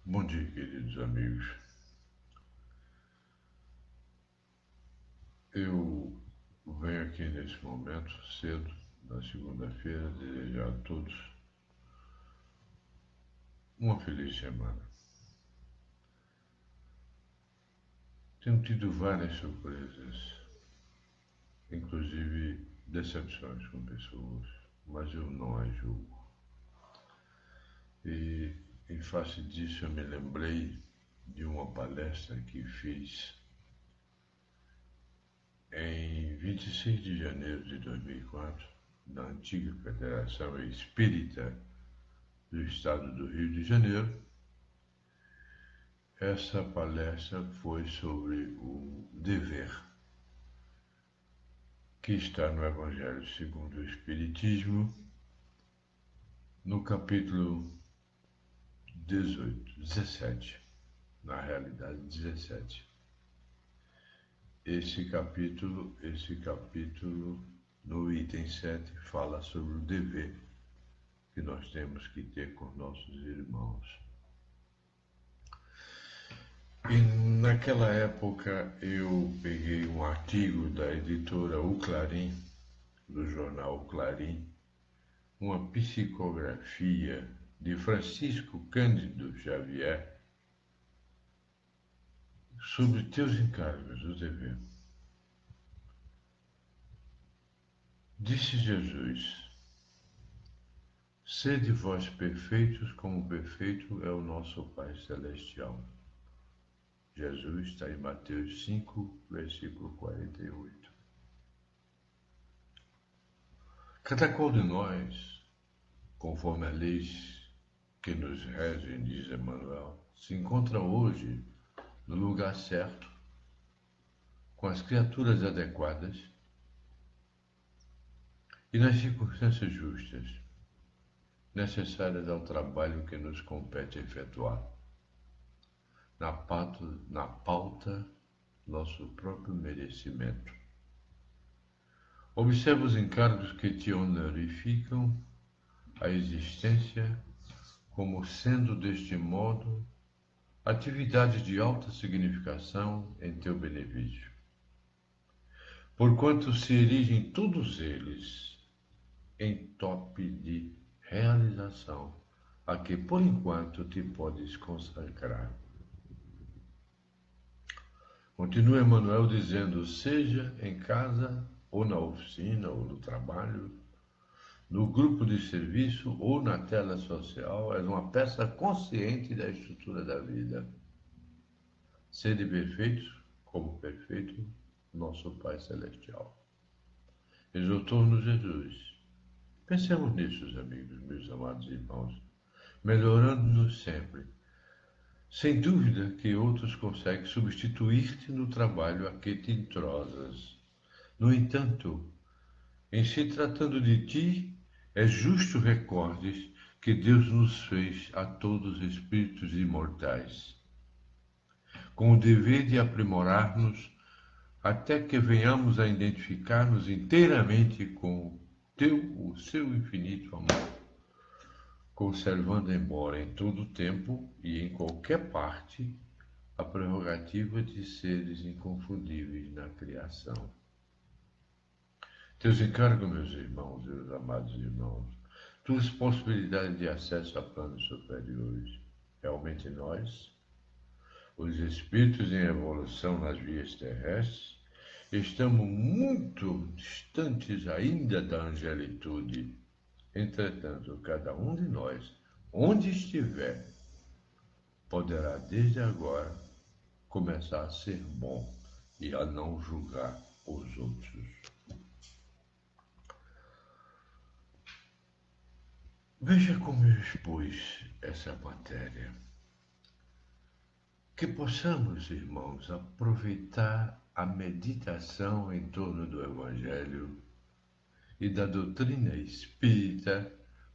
Bom dia, queridos amigos. Eu venho aqui nesse momento, cedo, na segunda-feira, desejar a todos uma feliz semana. Tenho tido várias surpresas, inclusive decepções com pessoas, mas eu não as julgo. E, em face disso, eu me lembrei de uma palestra que fiz em 26 de janeiro de 2004, na antiga Federação Espírita do Estado do Rio de Janeiro. Essa palestra foi sobre o dever, que está no Evangelho segundo o Espiritismo, no capítulo 17, na realidade 17. Esse capítulo, no item 7, fala sobre o dever que nós temos que ter com nossos irmãos. E naquela época eu peguei um artigo da editora O Clarim, do jornal O Clarim, uma psicografia de Francisco Cândido Xavier sobre teus encargos do dever. Disse Jesus: sede vós perfeitos, como perfeito é o nosso Pai Celestial. Jesus está em Mateus 5, versículo 48. Cada qual de nós, conforme a lei que nos rege, diz Emmanuel, se encontra hoje no lugar certo, com as criaturas adequadas e nas circunstâncias justas, necessárias ao trabalho que nos compete efetuar. Na pauta, nosso próprio merecimento. Observa os encargos que te honorificam a existência como sendo, deste modo, atividades de alta significação em teu benefício. Porquanto se erigem todos eles em top de realização, a que por enquanto te podes consagrar. Continua Emmanuel dizendo: seja em casa, ou na oficina, ou no trabalho, no grupo de serviço ou na tela social, és uma peça consciente da estrutura da vida. Sede perfeitos, como perfeito nosso Pai Celestial. Exortou-nos Jesus. Pensemos nisso, amigos, meus amados irmãos, melhorando-nos sempre. Sem dúvida que outros conseguem substituir-te no trabalho a que te entrosas. No entanto, em se tratando de ti, é justo recordes que Deus nos fez a todos espíritos imortais, com o dever de aprimorar-nos até que venhamos a identificar-nos inteiramente com o seu infinito amor, conservando, embora em todo o tempo e em qualquer parte, a prerrogativa de seres inconfundíveis na criação. Teus encargos, meus irmãos, meus amados irmãos, tuas possibilidades de acesso a planos superiores, realmente nós, os espíritos em evolução nas vias terrestres, estamos muito distantes ainda da angelitude. Entretanto, cada um de nós, onde estiver, poderá desde agora começar a ser bom e a não julgar os outros. Veja como eu expus essa matéria. Que possamos, irmãos, aproveitar a meditação em torno do Evangelho e da doutrina espírita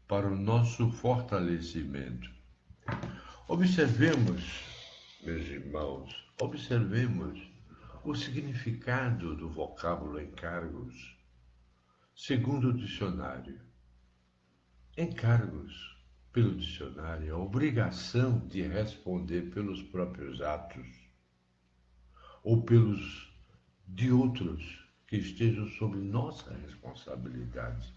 para o nosso fortalecimento. Observemos, meus irmãos, o significado do vocábulo encargos, segundo o dicionário. Encargos pelo dicionário, a obrigação de responder pelos próprios atos ou pelos de outros que estejam sob nossa responsabilidade.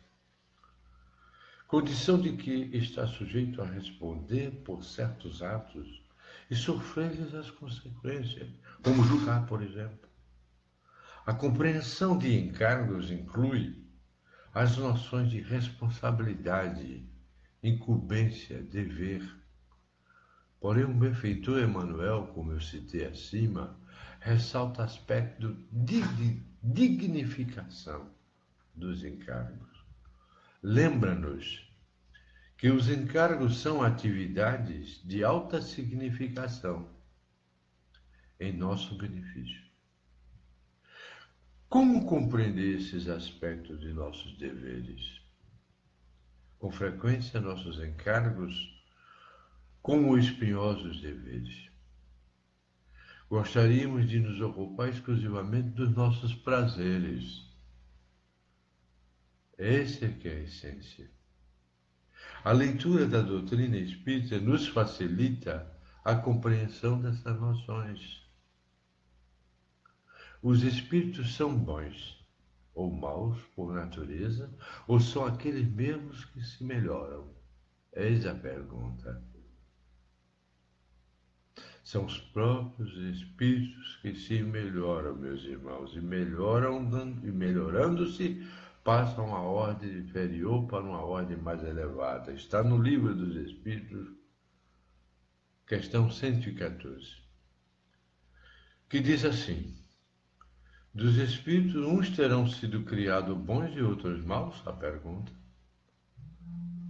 Condição de que está sujeito a responder por certos atos e sofrer-lhes as consequências, como julgar, por exemplo. A compreensão de encargos inclui as noções de responsabilidade, incumbência, dever. Porém, o benfeitor Emmanuel, como eu citei acima, ressalta aspecto de dignificação dos encargos. Lembra-nos que os encargos são atividades de alta significação em nosso benefício. Como compreender esses aspectos de nossos deveres? Com frequência, nossos encargos, como espinhosos deveres. Gostaríamos de nos ocupar exclusivamente dos nossos prazeres. Essa é que é a essência. A leitura da doutrina espírita nos facilita a compreensão dessas noções. Os espíritos são bons ou maus por natureza, ou são aqueles mesmos que se melhoram? Eis a pergunta. São os próprios espíritos que se melhoram, meus irmãos, e melhorando-se, passam a ordem inferior para uma ordem mais elevada. Está no Livro dos Espíritos, questão 114, que diz assim: dos espíritos, uns terão sido criados bons e outros maus? A pergunta.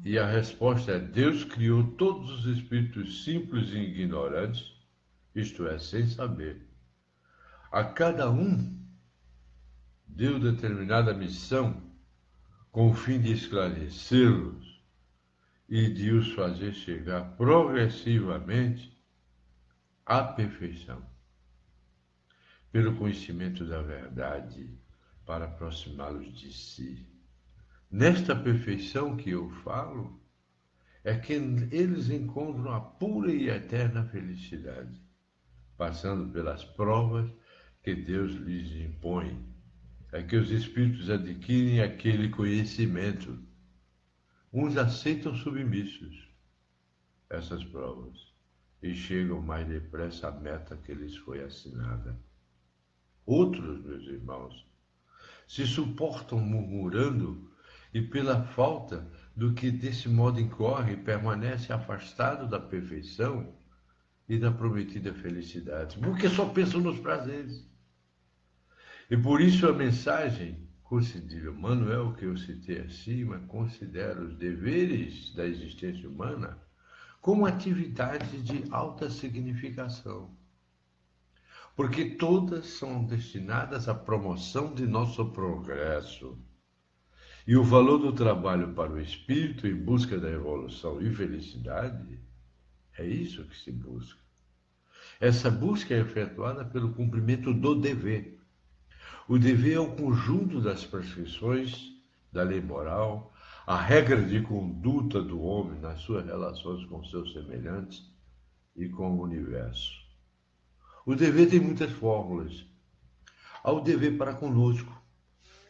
E a resposta é: Deus criou todos os espíritos simples e ignorantes, isto é, sem saber. A cada um deu determinada missão com o fim de esclarecê-los e de os fazer chegar progressivamente à perfeição, pelo conhecimento da verdade, para aproximá-los de si. Nesta perfeição que eu falo, é que eles encontram a pura e eterna felicidade, passando pelas provas que Deus lhes impõe. É que os espíritos adquirem aquele conhecimento. Uns aceitam submissos essas provas e chegam mais depressa à meta que lhes foi assinada. Outros, meus irmãos, se suportam murmurando e pela falta do que desse modo incorre, permanece afastado da perfeição e da prometida felicidade, porque só pensam nos prazeres. E por isso a mensagem, considera Manuel, que eu citei acima, considera os deveres da existência humana como atividades de alta significação, porque todas são destinadas à promoção de nosso progresso. E o valor do trabalho para o espírito em busca da evolução e felicidade, é isso que se busca. Essa busca é efetuada pelo cumprimento do dever. O dever é o conjunto das prescrições da lei moral, a regra de conduta do homem nas suas relações com seus semelhantes e com o universo. O dever tem muitas fórmulas. Há o dever para conosco,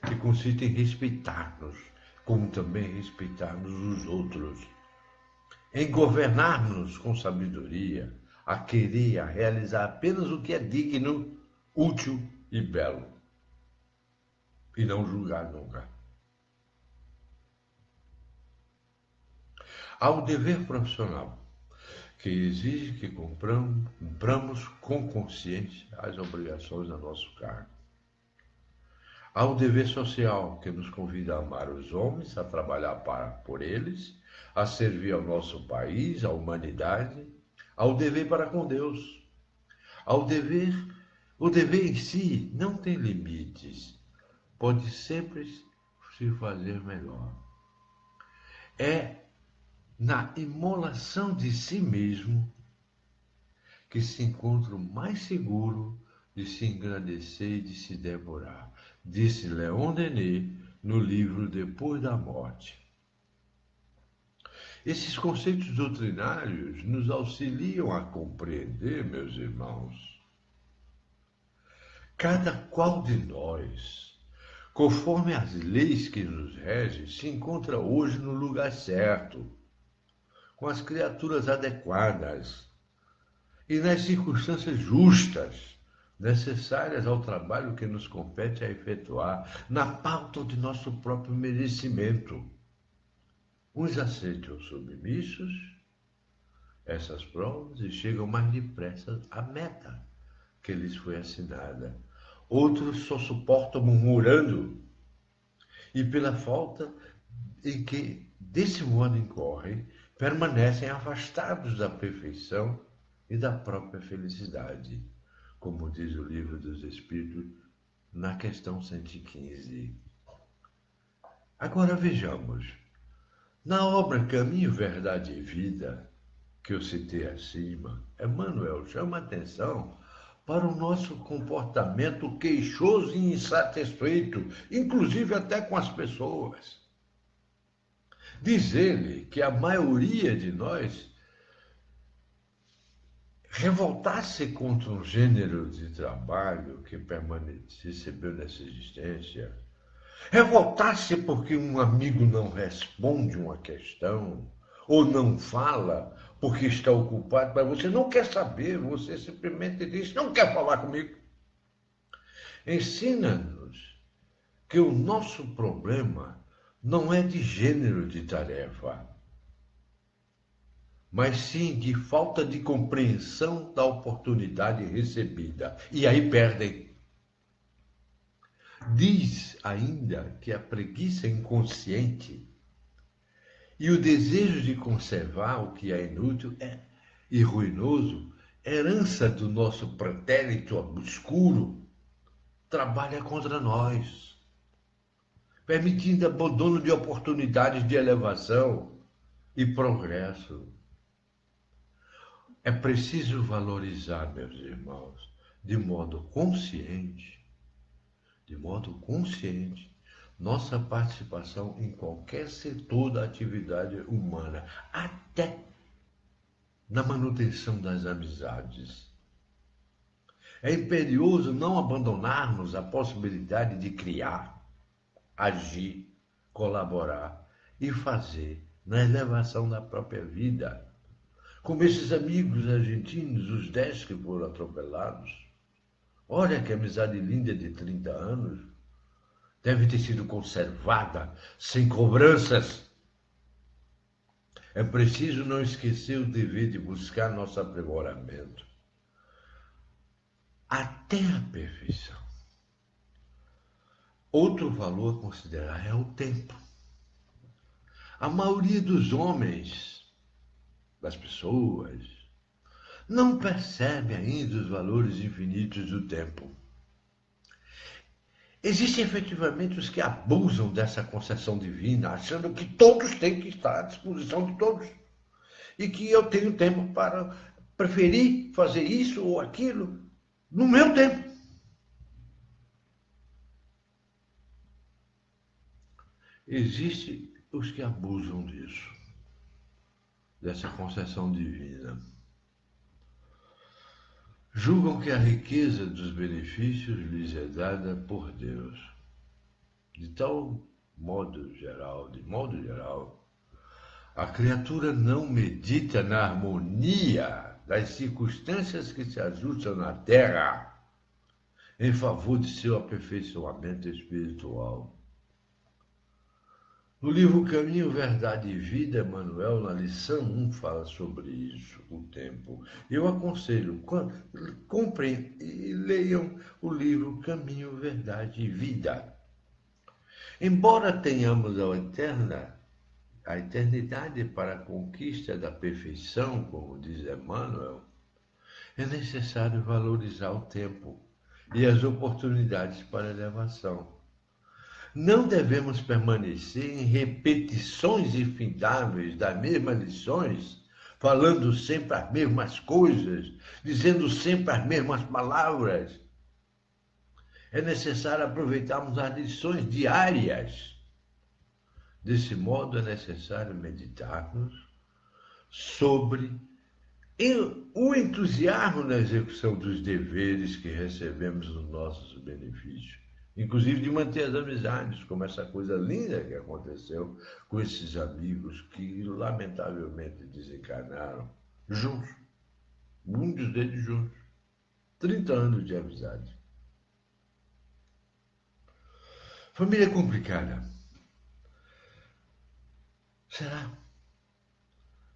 que consiste em respeitar-nos, como também respeitarmos os outros, em governar-nos com sabedoria, a querer, a realizar apenas o que é digno, útil e belo, e não julgar nunca. Há o dever profissional, que exige que cumpramos com consciência as obrigações do nosso cargo. Há o dever social, que nos convida a amar os homens, a trabalhar por eles, a servir ao nosso país, à humanidade. Há o dever para com Deus. Há o dever em si não tem limites, pode sempre se fazer melhor. É na imolação de si mesmo que se encontra o mais seguro de se engrandecer e de se devorar, disse Leon Denis no livro Depois da Morte. Esses conceitos doutrinários nos auxiliam a compreender, meus irmãos, cada qual de nós, conforme as leis que nos regem, se encontra hoje no lugar certo, com as criaturas adequadas e nas circunstâncias justas, necessárias ao trabalho que nos compete a efetuar, na pauta de nosso próprio merecimento. Uns aceitam submissos essas provas e chegam mais depressa à meta que lhes foi assinada. Outros só suportam murmurando e pela falta em que desse modo incorrem, permanecem afastados da perfeição e da própria felicidade, como diz o Livro dos Espíritos na questão 115. Agora vejamos, na obra Caminho, Verdade e Vida, que eu citei acima, Emmanuel chama atenção para o nosso comportamento queixoso e insatisfeito, inclusive até com as pessoas. Diz ele que a maioria de nós revoltar-se contra um gênero de trabalho que recebeu nessa existência, revoltar-se porque um amigo não responde uma questão, ou não fala porque está ocupado, mas você não quer saber, você simplesmente diz, não quer falar comigo. Ensina-nos que o nosso problema não é de gênero de tarefa, mas sim de falta de compreensão da oportunidade recebida. E aí perdem. Diz ainda que a preguiça inconsciente e o desejo de conservar o que é inútil e ruinoso, herança do nosso pretérito obscuro, trabalha contra nós, permitindo abandono de oportunidades de elevação e progresso. É preciso valorizar, meus irmãos, de modo consciente, nossa participação em qualquer setor da atividade humana, até na manutenção das amizades. É imperioso não abandonarmos a possibilidade de criar, agir, colaborar e fazer na elevação da própria vida. Como esses amigos argentinos, os 10 que foram atropelados. Olha que amizade linda de 30 anos. Deve ter sido conservada, sem cobranças. É preciso não esquecer o dever de buscar nosso aprimoramento até a perfeição. Outro valor a considerar é o tempo. A maioria dos homens, das pessoas, não percebe ainda os valores infinitos do tempo. Existem efetivamente os que abusam dessa concessão divina, achando que todos têm que estar à disposição de todos. E que eu tenho tempo para preferir fazer isso ou aquilo no meu tempo. Existem os que abusam disso, dessa concessão divina. Julgam que a riqueza dos benefícios lhes é dada por Deus. De modo geral, a criatura não medita na harmonia das circunstâncias que se ajustam na terra em favor de seu aperfeiçoamento espiritual. No livro Caminho, Verdade e Vida, Emmanuel, na lição 1, fala sobre isso, o tempo. Eu aconselho, comprem e leiam o livro Caminho, Verdade e Vida. Embora tenhamos a eternidade para a conquista da perfeição, como diz Emmanuel, é necessário valorizar o tempo e as oportunidades para elevação. Não devemos permanecer em repetições infindáveis das mesmas lições, falando sempre as mesmas coisas, dizendo sempre as mesmas palavras. É necessário aproveitarmos as lições diárias. Desse modo, é necessário meditarmos sobre o entusiasmo na execução dos deveres que recebemos nos nossos benefícios, inclusive de manter as amizades, como essa coisa linda que aconteceu com esses amigos que lamentavelmente desencarnaram juntos, muitos deles juntos, 30 anos de amizade. Família complicada. Será?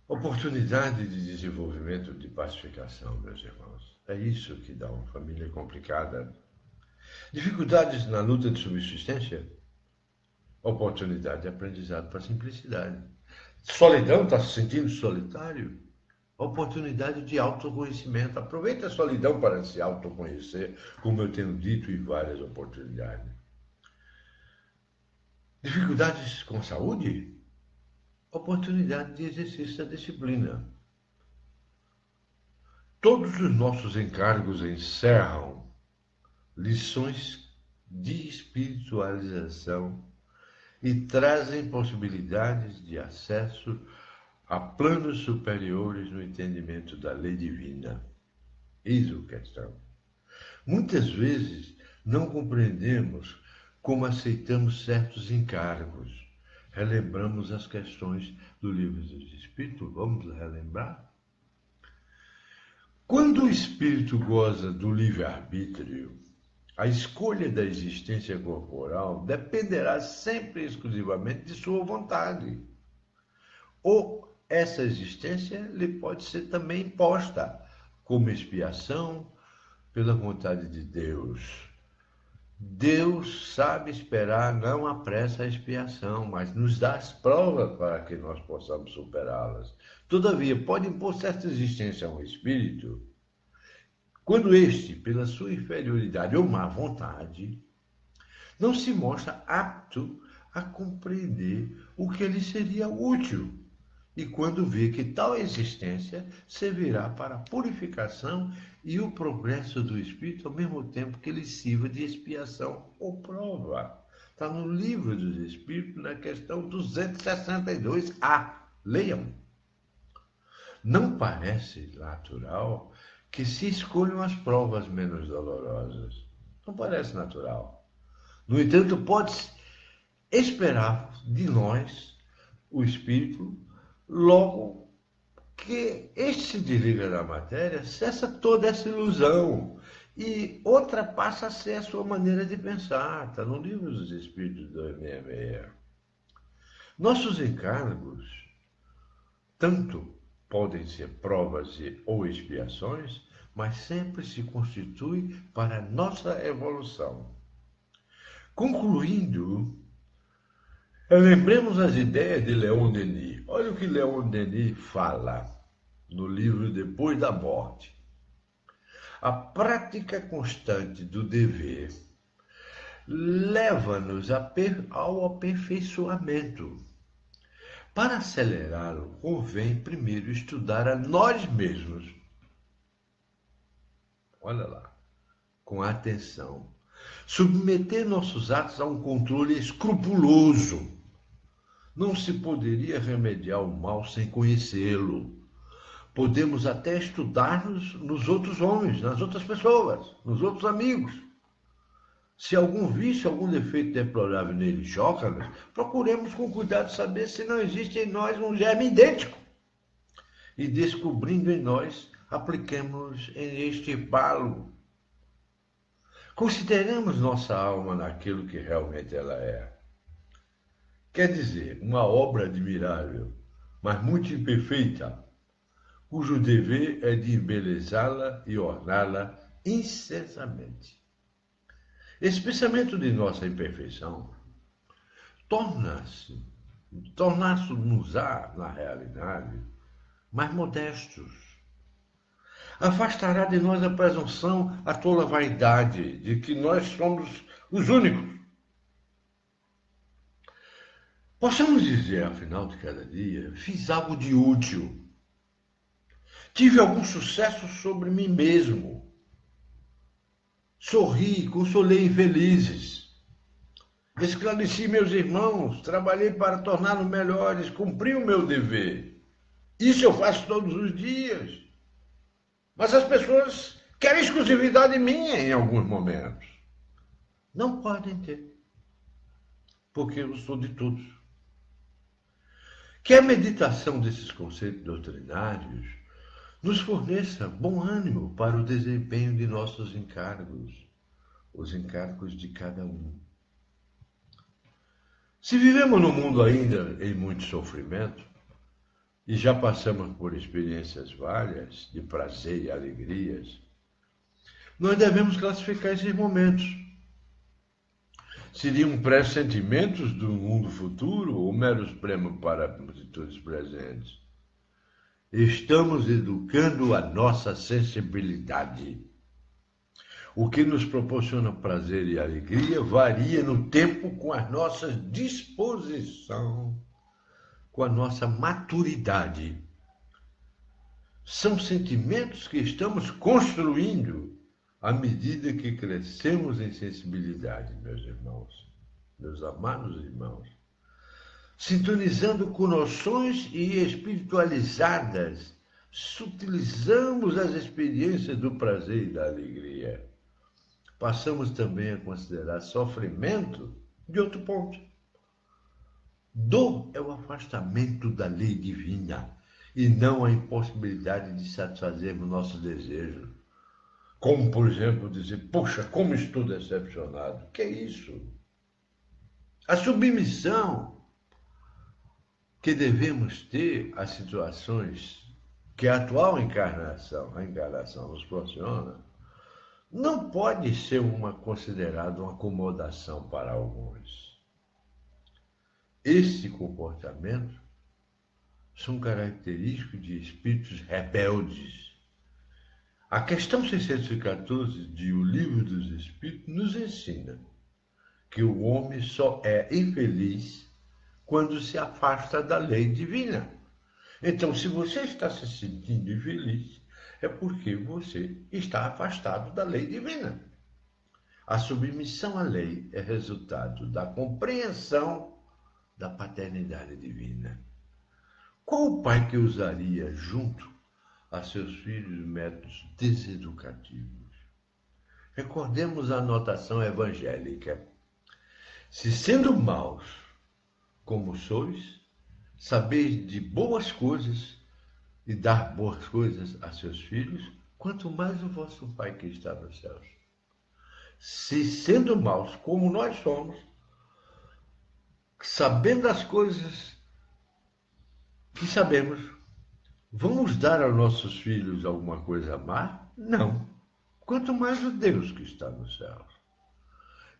Oportunidade de desenvolvimento, de pacificação, meus irmãos. É isso que dá uma família complicada. Dificuldades na luta de subsistência? Oportunidade de aprendizado para a simplicidade. Solidão, está se sentindo solitário? Oportunidade de autoconhecimento. Aproveite a solidão para se autoconhecer, como eu tenho dito em várias oportunidades. Dificuldades com saúde? Oportunidade de exercício da disciplina. Todos os nossos encargos encerram lições de espiritualização e trazem possibilidades de acesso a planos superiores no entendimento da lei divina. Eis a questão. Muitas vezes não compreendemos como aceitamos certos encargos. Relembramos as questões do Livro dos Espíritos, vamos relembrar? Quando o espírito goza do livre-arbítrio, a escolha da existência corporal dependerá sempre e exclusivamente de sua vontade. Ou essa existência lhe pode ser também imposta como expiação pela vontade de Deus. Deus sabe esperar, não apressa a expiação, mas nos dá as provas para que nós possamos superá-las. Todavia, pode impor certa existência a um espírito, quando este, pela sua inferioridade ou má vontade, não se mostra apto a compreender o que lhe seria útil, e quando vê que tal existência servirá para a purificação e o progresso do espírito, ao mesmo tempo que lhe sirva de expiação ou prova. Está no Livro dos Espíritos, na questão 262A. Leiam. Não parece natural que se escolham as provas menos dolorosas. Não parece natural. No entanto, pode-se esperar de nós, o espírito, logo que este se desliga da matéria, cessa toda essa ilusão e outra passa a ser a sua maneira de pensar. Está no Livro dos Espíritos 266. Nossos encargos, tanto podem ser provas ou expiações, mas sempre se constituem para a nossa evolução. Concluindo, lembremos as ideias de Leon Denis. Olha o que Leon Denis fala no livro Depois da Morte. A prática constante do dever leva-nos ao aperfeiçoamento. Para acelerá-lo, convém primeiro estudar a nós mesmos. Olha lá, com atenção. Submeter nossos atos a um controle escrupuloso. Não se poderia remediar o mal sem conhecê-lo. Podemos até estudar-nos nos outros homens, nas outras pessoas, nos outros amigos. Se algum vício, algum defeito deplorável nele choca-nos, procuremos com cuidado saber se não existe em nós um germe idêntico. E descobrindo em nós, apliquemos em extirpá-lo. Consideremos nossa alma naquilo que realmente ela é. Quer dizer, uma obra admirável, mas muito imperfeita, cujo dever é de embelezá-la e orná-la incessantemente. Esse pensamento de nossa imperfeição torna-nos-á, na realidade, mais modestos. Afastará de nós a presunção, a tola vaidade de que nós somos os únicos. Possamos dizer, ao final de cada dia, fiz algo de útil. Tive algum sucesso sobre mim mesmo. Sorri, consolei infelizes. Esclareci meus irmãos, trabalhei para torná-los melhores, cumpri o meu dever. Isso eu faço todos os dias. Mas as pessoas querem exclusividade minha em alguns momentos. Não podem ter, porque eu sou de todos. Que a meditação desses conceitos doutrinários nos forneça bom ânimo para o desempenho de nossos encargos, os encargos de cada um. Se vivemos num mundo ainda em muito sofrimento, e já passamos por experiências várias de prazer e alegrias, nós devemos classificar esses momentos. Seriam pressentimentos do mundo futuro ou meros prêmios para atitudes presentes? Estamos educando a nossa sensibilidade. O que nos proporciona prazer e alegria varia no tempo com a nossa disposição, com a nossa maturidade. São sentimentos que estamos construindo à medida que crescemos em sensibilidade, meus irmãos, meus amados irmãos, sintonizando com noções e espiritualizadas, sutilizamos as experiências do prazer e da alegria. Passamos também a considerar sofrimento de outro ponto. Dor é o afastamento da lei divina e não a impossibilidade de satisfazermos nossos desejos. Como, por exemplo, dizer, poxa, como estou decepcionado. Que é isso? A submissão que devemos ter às situações que a atual a encarnação nos proporciona, não pode ser considerada uma acomodação para alguns. Esse comportamento são característicos de espíritos rebeldes. A questão 614 de O Livro dos Espíritos nos ensina que o homem só é infeliz quando se afasta da lei divina. Então, se você está se sentindo infeliz, é porque você está afastado da lei divina. A submissão à lei é resultado da compreensão da paternidade divina. Qual o pai que usaria junto a seus filhos métodos deseducativos? Recordemos a anotação evangélica. Se sendo maus como sois, sabeis de boas coisas e dar boas coisas a seus filhos, quanto mais o vosso Pai que está nos céus. Se sendo maus como nós somos, sabendo as coisas que sabemos, vamos dar aos nossos filhos alguma coisa má? Não. Quanto mais o Deus que está nos céus.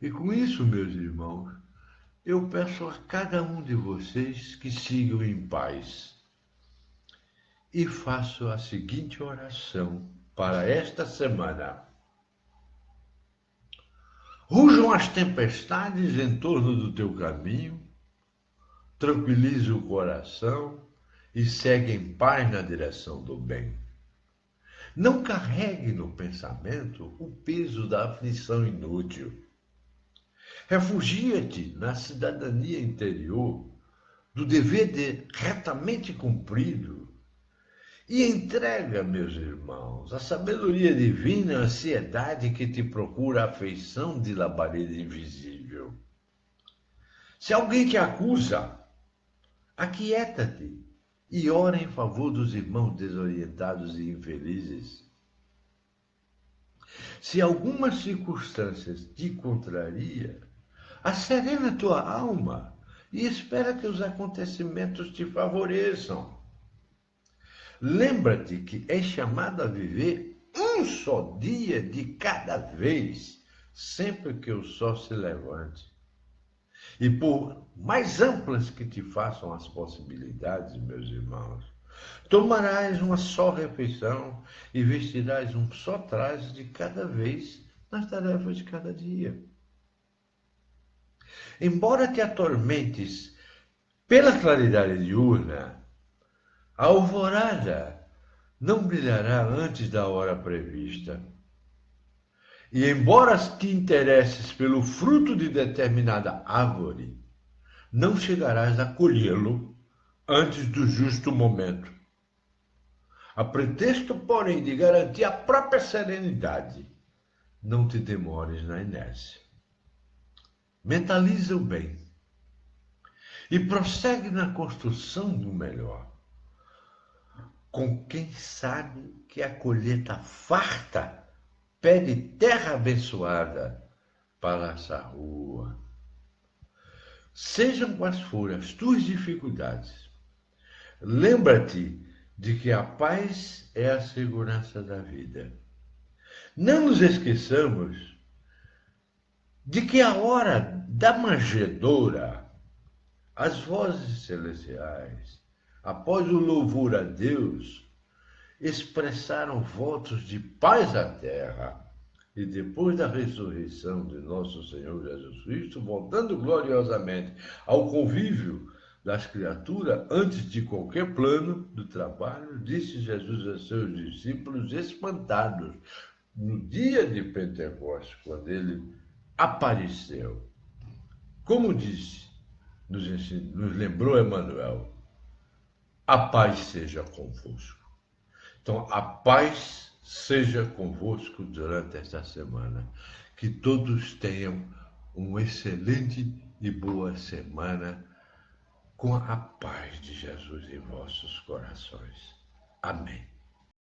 E com isso, meus irmãos, eu peço a cada um de vocês que sigam em paz. E faço a seguinte oração para esta semana. Rujam as tempestades em torno do teu caminho, tranquilize o coração e segue em paz na direção do bem. Não carregue no pensamento o peso da aflição inútil. Refugia-te na cidadania interior do dever retamente cumprido e entrega, meus irmãos, a sabedoria divina e a ansiedade que te procura a afeição de labareda invisível. Se alguém te acusa, aquieta-te e ora em favor dos irmãos desorientados e infelizes. Se alguma circunstância te contraria, acerena tua alma e espera que os acontecimentos te favoreçam. Lembra-te que és chamado a viver um só dia de cada vez, sempre que o sol se levante. E por mais amplas que te façam as possibilidades, meus irmãos, tomarás uma só refeição e vestirás um só traje de cada vez nas tarefas de cada dia. Embora te atormentes pela claridade diurna, a alvorada não brilhará antes da hora prevista. E embora te interesses pelo fruto de determinada árvore, não chegarás a colhê-lo antes do justo momento. A pretexto, porém, de garantir a própria serenidade, não te demores na inércia. Mentaliza o bem e prossegue na construção do melhor, com quem sabe que a colheita farta pede terra abençoada para essa rua. Sejam quais forem as tuas dificuldades, lembra-te de que a paz é a segurança da vida. Não nos esqueçamos de que a hora da manjedoura, as vozes celestiais, após o louvor a Deus, expressaram votos de paz à terra. E depois da ressurreição de nosso Senhor Jesus Cristo, voltando gloriosamente ao convívio das criaturas, antes de qualquer plano do trabalho, disse Jesus a seus discípulos espantados, no dia de Pentecostes, quando ele apareceu. Como disse, nos lembrou Emmanuel, a paz seja convosco. Então, a paz seja convosco durante esta semana. Que todos tenham uma excelente e boa semana com a paz de Jesus em vossos corações. Amém.